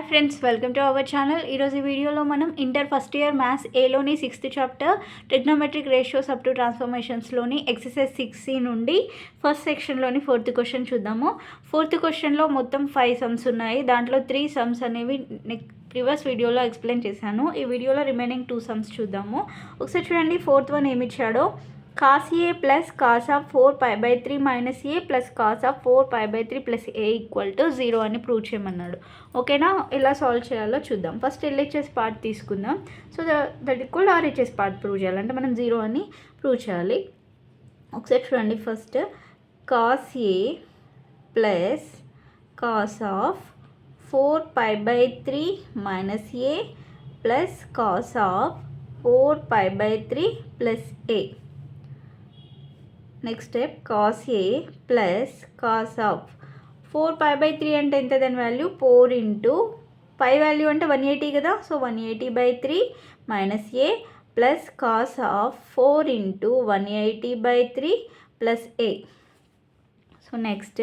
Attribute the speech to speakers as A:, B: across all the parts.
A: Friends, welcome to our channel. ఈరోజు ఈ వీడియోలో మనం ఇంటర్ ఫస్ట్ ఇయర్ మ్యాథ్స్ ఏలోని 6th chapter trigonometric ratios up to ట్రాన్స్ఫర్మేషన్స్లోని ఎక్సర్సైజ్ 6C నుండి ఫస్ట్ సెక్షన్లోని 4th క్వశ్చన్ చూద్దాము. 4th క్వశ్చన్లో మొత్తం 5 సమ్స్ ఉన్నాయి. దాంట్లో 3 సమ్స్ అనేవి ప్రీవియస్ వీడియోలో ఎక్స్ప్లెయిన్ చేశాను. ఈ వీడియోలో రిమైనింగ్ 2 సమ్స్ చూద్దాము. ఒకసారి చూడండి. 4th వన్ ఏమి ఇచ్చాడో, cos a plus cos of 4 pi by 3 minus a plus cos of 4 pi by 3 plus a equal to 0 అని ప్రూవ్ చేయమన్నాడు. ఓకేనా? ఎలా సాల్వ్ చేయాలో చూద్దాం. ఫస్ట్ ఎల్హెచ్ఎస్ పార్ట్ తీసుకుందాం. So that equal RHS part prove చేయాలంటే మనం 0 అని ప్రూవ్ చేయాలి. ఒకసారి చూడండి. First cos a plus cos of 4 pi by 3 minus a plus cos of 4 pi by 3 plus a. Next step cos a plus cos of 4 pi by 3 అంటే ఎంత దాని value 4 into pi value అంటే 180 కదా. So 180 by 3 minus a plus cos of 4 into 180 by 3 plus a. So next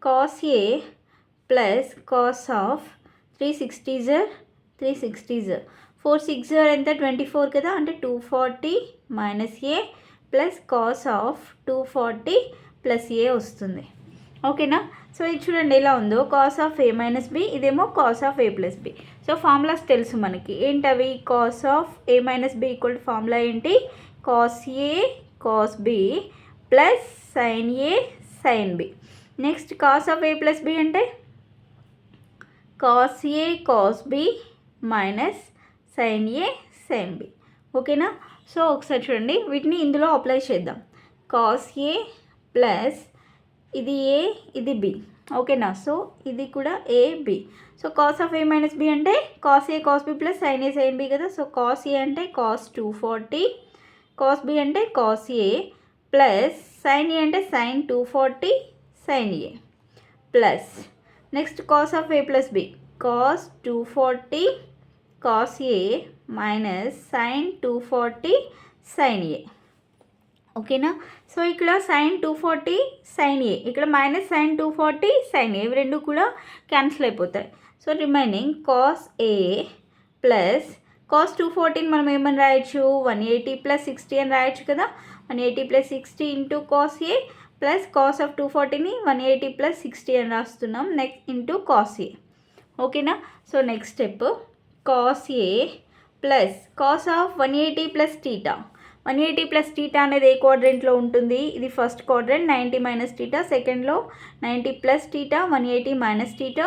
A: cos a plus cos of 360 4 6 ఎంత 24 కదా, అంటే 240 minus a plus cos of 240 plus A వస్తుంది. ఓకేనా? సో ఇది చూడండి ఎలా ఉందో, cos of a minus b, ఇదేమో cos of a plus b. So formulas తెలుసు మనకి. ఏంటవి? cos of a minus b equal to formula ఏంటి? cos a cos b plus sin a sin b. Next cos of a plus b అంటే cos a cos b minus sin a sin b. ఓకేనా? So ఒకసారి చూడండి, వీటిని ఇందులో apply చేద్దాం. cos a plus ఇది a ఇది b. ఓకేనా? సో ఇది కూడా a b. So cos of a minus b అంటే cos a cos b plus sin a sin b కదా. సో cos a అంటే cos 240, cos b అంటే cos a plus sin a అంటే sin 240 sin a plus next cos of a plus b cos 240 cos a minus sin 240 sin a. ఓకేనా? So ఇక్కడ sin 240 sin a, ఇక్కడ minus sin 240 sin a, ఇవి రెండు కూడా cancel అయిపోతాయి. So remaining cos a plus cos 240 మనం ఏమని రాయొచ్చు? 180 ప్లస్ 60 అని రాయొచ్చు కదా. 180 plus 60 into cos a plus cos of 240ని 180 ప్లస్ 60 అని రాస్తున్నాం. Next into cos a. ఓకేనా? So next step cos a plus cos of 180 plus theta. 180 plus theta అనేది ఏ క్వాడ్రెంట్లో ఉంటుంది? ఇది ఫస్ట్ క్వాడ్రెంట్. 90 minus theta. సెకండ్లో 90 plus theta, 180 minus theta.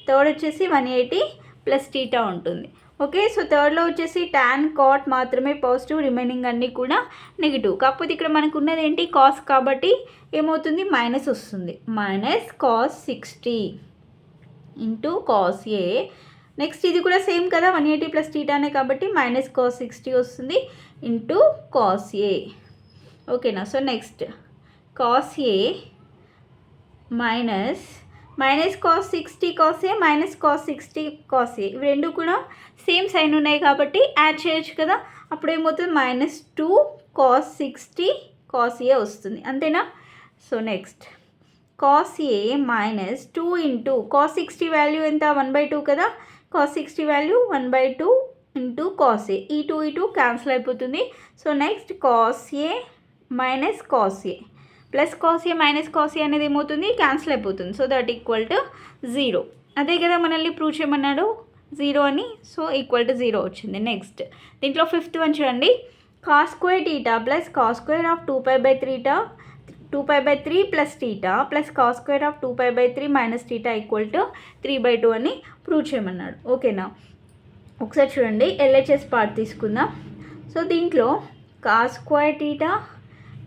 A: Third వచ్చేసి 180 ప్లస్ టీటా ఉంటుంది. ఓకే. సో థర్డ్లో వచ్చేసి tan cot మాత్రమే పాజిటివ్, రిమైనింగ్ అన్నీ కూడా నెగిటివ్. కాకపోతే ఇక్కడ మనకు ఉన్నది ఏంటి? కాస్ కాబట్టి ఏమవుతుంది? మైనస్ వస్తుంది. Minus cos 60 into cos a. Next ఇది కూడా సేమ్ కదా, 180 ప్లస్ టీటానే కాబట్టి మైనస్ cos 60 వస్తుంది ఇంటూ cos a. ఓకేనా? So next cos a minus cos 60 cos a minus cos 60 cos a, ఇవి రెండు కూడా సేమ్ సైన్ ఉన్నాయి కాబట్టి యాడ్ చేయొచ్చు కదా. అప్పుడు ఏమవుతుంది? మైనస్ 2 cos 60 cos a వస్తుంది. అంతేనా? So next cos a minus 2 into cos 60 value ఎంత? 1/2 కదా. cos 60 value 1/2 into cos a. ఈ 2 క్యాన్సిల్ అయిపోతుంది. So next cos a minus cos a plus cos a minus cos a అనేది ఏమవుతుంది? Cancel అయిపోతుంది. So that equal to 0. అదే కదా మనల్ని ప్రూవ్ చేయమన్నాడు 0 అని. సో ఈక్వల్ టు 0 వచ్చింది. నెక్స్ట్ దీంట్లో 5th వన్ చూడండి. cos square theta plus cos square of 2 pi by 3 plus theta plus cos square of 2 pi by 3 minus theta equal to 3/2 అని prove చేయమన్నాడు. ఓకేనా? ఒకసారి చూడండి. ఎల్హెచ్ఎస్ పార్ట్ తీసుకుందాం. సో దీంట్లో cos square theta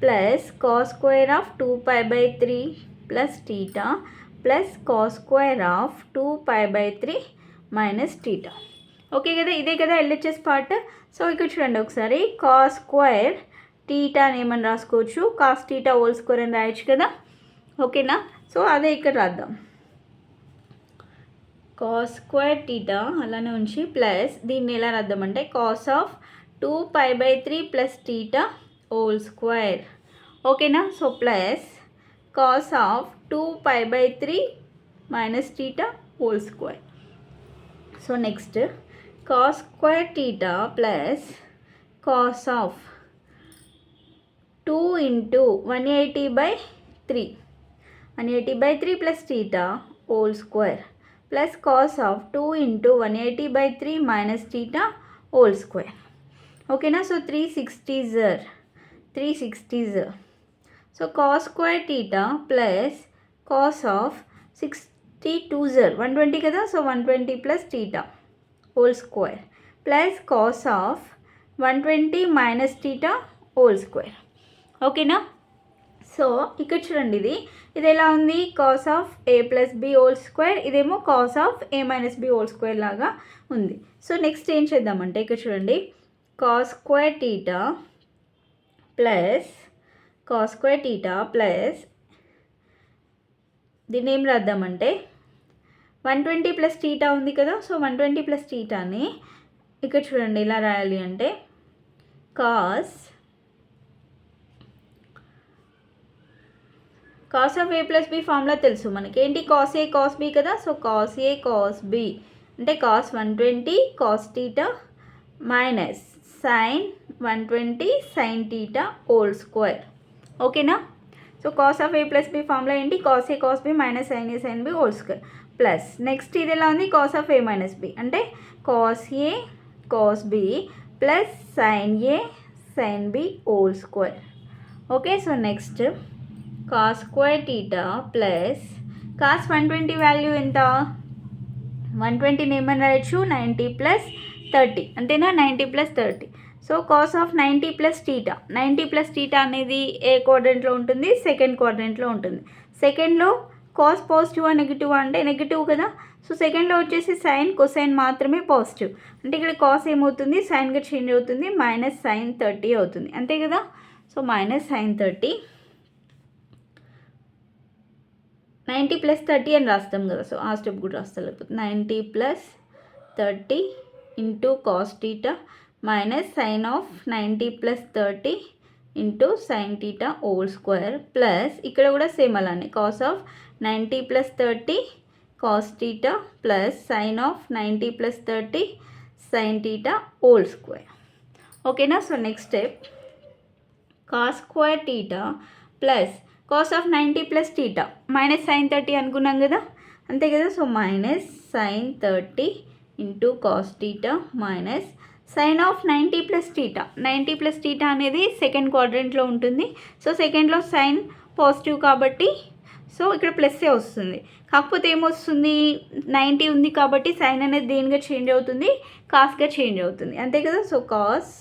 A: plus cos square of 2 pi by 3 plus theta plus cos square of 2 pi by 3 minus theta. Okay కదా, ఇదే కదా ఎల్హెచ్ఎస్ పార్ట్. సో ఇక్కడ చూడండి ఒకసారి. cos స్క్వేర్ టీటా అని ఏమని రాసుకోవచ్చు? cos టీటా హోల్ స్క్వేర్ అని రాయొచ్చు కదా. ఓకేనా? సో అదే ఇక్కడ రాద్దాం. cos స్క్వేర్ టీటా అలానే ఉంచి ప్లస్ దీన్ని ఎలా రాద్దామంటే cos of 2 pi by 3 plus theta whole square. ఓకేనా? So plus cos of 2 pi by 3 minus theta whole square. So next cos square theta plus cos of 2 into 180/3 plus theta whole square plus cos of 2 into 180/3 minus theta whole square. Okay na, so 360s. So cos square theta plus cos of 62s 120 kada, so 120 plus theta whole square plus cos of 120 minus theta whole square. ఓకేనా. So ఇక్కడ చూడండి, ఇది ఎలా ఉంది, cos of a plus B whole square, ఇదేమో cos of a minus B whole square లాగా ఉంది. So next ఏం చేద్దామంటే ఇక్కడ చూడండి, కాస్ స్క్వేర్ టీటా ప్లస్ దీన్ని ఏం రాద్దామంటే 120 ప్లస్ టీటా ఉంది కదా, సో 120 ప్లస్ టీటాని ఇక్కడ చూడండి ఎలా రాయాలి అంటే cos of A plus B formula తెలుసు మనకి, ఏంటి కాస్ ఏ కాస్ బి కదా, so cos A cos B అంటే cos 120 cos theta minus sine 120 sine theta whole square. ఓకేనా. So cos of A plus B formula ఏంటి, cos A cos B minus sine A sine B whole square plus next ఇది ఎలా ఉంది, cos of A minus B అంటే cos A cos B plus sine A sine B whole square. Okay. So next cos square theta plus cos 120 value ఎంత, 120 ఏమని రాయొచ్చు 90 plus 30 అంతేనా, 90 plus 30. So cos of 90 plus theta, 90 plus theta అనేది ఏ క్వాడ్రంట్లో ఉంటుంది, second క్వాడ్రంట్లో ఉంటుంది. సెకండ్లో కాస్ పాజిటివ్ నెగిటివ్ అంటే నెగిటివ్ కదా, సో సెకండ్లో వచ్చేసి సైన్ కొసైన్ మాత్రమే పాజిటివ్, అంటే ఇక్కడ కాస్ ఏమవుతుంది సైన్గా చేంజ్ అవుతుంది, మైనస్ సైన్ 30 అవుతుంది అంతే కదా. సో మైనస్ సైన్ 30 90 ప్లస్ 30 అని రాస్తాం కదా, సో ఆ స్టెప్ కూడా రాస్తా, లేకపోతే 90 plus 30 into cos theta minus sine of 90 plus 30 into sine theta whole square plus ఇక్కడ కూడా సేమ్ అలానే cos of 90 plus 30 cos theta plus sine of 90 plus 30 sine theta whole square. ఓకేనా. So next step cos square theta plus cos of 90 plus theta minus sine 30 అనుకున్నాం కదా అంతే కదా, so minus sine 30 into cos theta minus sine of 90 plus theta, 90 plus theta అనేది second క్వాడ్రంట్లో ఉంటుంది, so సెకండ్లో sign positive కాబట్టి సో ఇక్కడ ప్లస్సే వస్తుంది, కాకపోతే ఏమొస్తుంది 90 ఉంది కాబట్టి సైన్ అనేది దేనిగా చేంజ్ అవుతుంది, కాస్గా చేంజ్ అవుతుంది అంతే కదా. So cos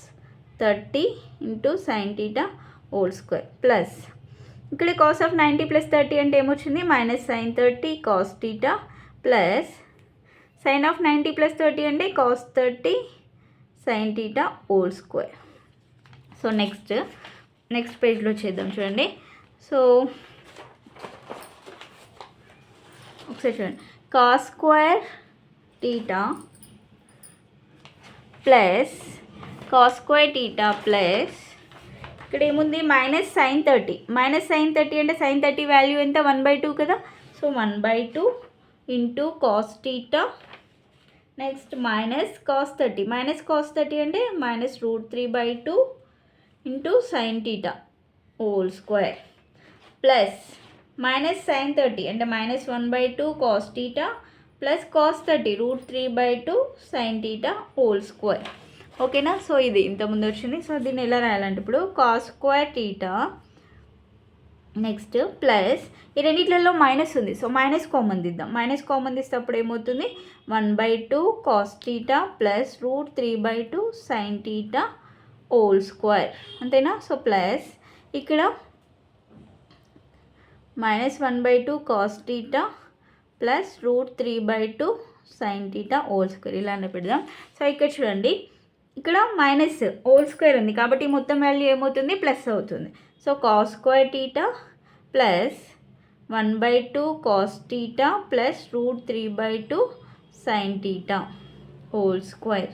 A: 30 into sine theta whole square plus ఇక్కడ కాస్ ఆఫ్ 90 ప్లస్ 30 అంటే ఏమొచ్చింది minus sine 30 cos theta plus sine of 90 plus 30 అంటే cos 30 sine theta whole square. So next పేజ్లో చేద్దాం చూడండి. సో ఒకసారి చూడండి, కాస్ స్క్వేర్ టీటా ప్లస్ ఇక్కడ ఏముంది మైనస్ సైన్ 30 అంటే సైన్ 30 వాల్యూ ఎంత 1/2 కదా, so 1/2 into cos theta next minus cos 30 అంటే minus √3/2 into sine theta whole square plus minus sine 30 అంటే minus 1/2 cos theta plus cos 30 √3/2 sine theta whole square. ఓకేనా. So ఇది ఇంతకుముందు వచ్చింది. సో దీన్ని ఎలా రాయాలంటే ఇప్పుడు cos square theta next plus ఈ రెండిట్లలో మైనస్ ఉంది, సో మైనస్ కామన్ తీద్దాం, మైనస్ కామన్ తీస్తే అప్పుడు ఏమవుతుంది 1/2 cos theta plus √3/2 sine theta whole square అంతేనా. సో ప్లస్ ఇక్కడ minus 1/2 cos theta plus √3/2 sine theta whole square ఇలానే పెడదాం. సో ఇక్కడ చూడండి, ఇక్కడ మైనస్ హోల్ స్క్వేర్ ఉంది కాబట్టి మొత్తం వాల్యూ ఏమవుతుంది ప్లస్ అవుతుంది. So cos square theta plus 1/2 cos theta plus √3/2 sine theta whole square.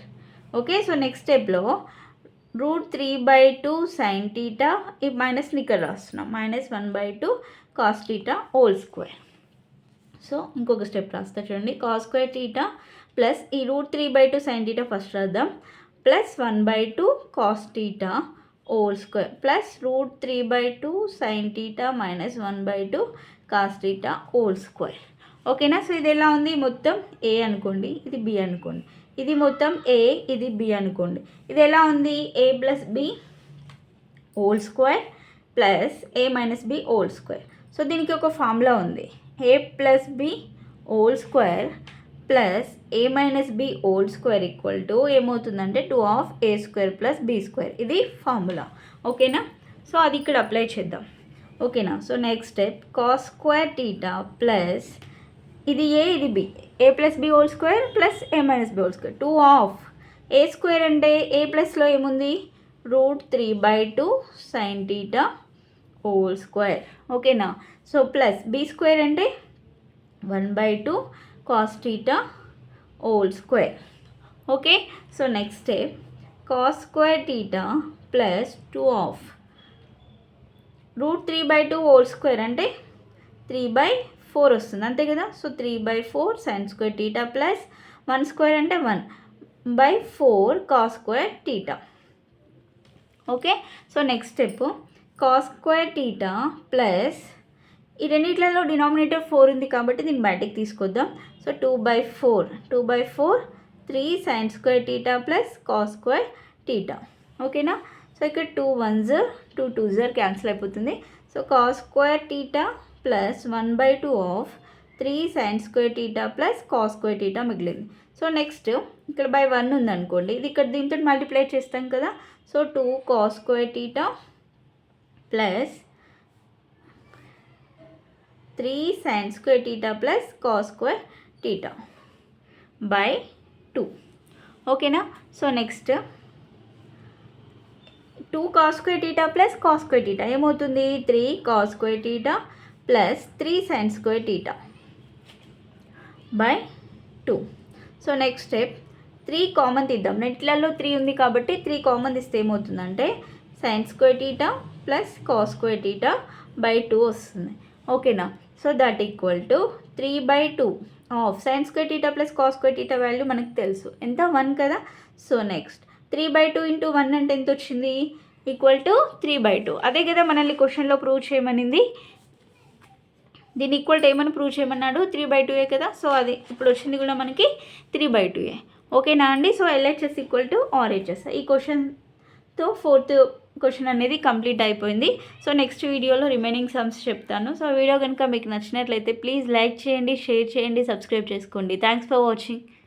A: Okay. So next స్టెప్లో √3/2 సైన్ టీటా ఈ మైనస్ని ఇక్కడ రాస్తున్నాం, minus 1/2 cos theta whole square. So ఇంకొక స్టెప్ రాస్తా చూడండి, కాస్ స్క్వేర్ టీటా ప్లస్ ఈ √3/2 sin θ ఫస్ట్ రాద్దాం, plus 1/2 cos θ whole square plus √3/2 sin θ minus 1/2 cos θ whole square. ఓకేనా? సో ఇది ఎలా ఉంది? మొత్తం ఏ అనుకోండి, ఇది బి అనుకోండి, ఇది మొత్తం ఏ, ఇది బి అనుకోండి. ఇది ఎలా ఉంది? A plus B whole square plus A minus B whole square. So దీనికి ఒక ఫార్ములా ఉంది, A plus B whole square plus A minus B whole square equal to ఏమవుతుందంటే 2/a² ప్లస్ b². ఇది ఫార్ములా. ఓకేనా? సో అది ఇక్కడ apply చేద్దాం. ఓకేనా? So next step cos² plus ఇది ఏ, ఇది B, A plus B whole square plus A minus B whole square 2/a² అంటే ఏ ప్లస్లో ఏముంది? √3/2 sin θ హోల్ స్క్వేర్. ఓకేనా? సో ప్లస్ b² అంటే 1/2 cos θ whole square. Okay? So next step cos² plus 2/√3/2 whole square అంటే 3/4 వస్తుంది, అంతే కదా? So 3/4 sin² θ plus 1² అంటే 1/4 cos² θ. Okay? So next step cos² θ plus ఈ రెండిట్లలో డినామినేటర్ 4 ఉంది కాబట్టి దీన్ని బయటికి తీసుకొద్దాం. So 2/4 3 sin² θ plus cos² θ. ఓకేనా? సో ఇక్కడ 2 1s 2 2s క్యాన్సిల్ అయిపోతుంది. So cos² θ plus 1/2 of 3 sin² θ plus cos² θ మిగిలింది. సో నెక్స్ట్ ఇక్కడ బై 1 ఉందనుకోండి, ఇది ఇక్కడ దీంతో మల్టిప్లై చేస్తాం కదా. So 2 cos² θ plus 3 sin² θ plus cos² θ by 2. ఓకేనా? So next 2 cos² θ plus cos² θ ఏమవుతుంది? 3 cos² θ plus 3 sin² θ by 2. So next step 3 common తీద్దాం. నెట్లలో 3 ఉంది కాబట్టి 3 కామన్ తీస్తే ఏమవుతుందంటే sin² θ ప్లస్ cos² θ బై 2 వస్తుంది. ఓకేనా? So that equal to 3/2 of sin² θ plus cos² θ value మనకు తెలుసు ఎంత? 1 కదా. సో నెక్స్ట్ 3/2 ఇంటూ 1 అంటే ఎంత వచ్చింది? Equal to 3/2. అదే కదా మనల్ని క్వశ్చన్లో ప్రూవ్ చేయమనింది. దీని ఈక్వల్ టు ఏమని ప్రూవ్ చేయమన్నాడు? 3/2 కదా. సో అది ఇప్పుడు వచ్చింది కూడా మనకి 3/2. ఓకేనా అండి? So LHS equal to RHS. ఈ క్వశ్చన్తో 4th క్వశ్చన్ అనేది కంప్లీట్ అయిపోయింది. సో నెక్స్ట్ వీడియోలో రిమైనింగ్ సమ్స్ చెప్తాను. సో వీడియో కనుక మీకు నచ్చినట్లయితే ప్లీజ్ లైక్ చేయండి, షేర్ చేయండి, సబ్స్క్రైబ్ చేసుకోండి. Thanks for watching.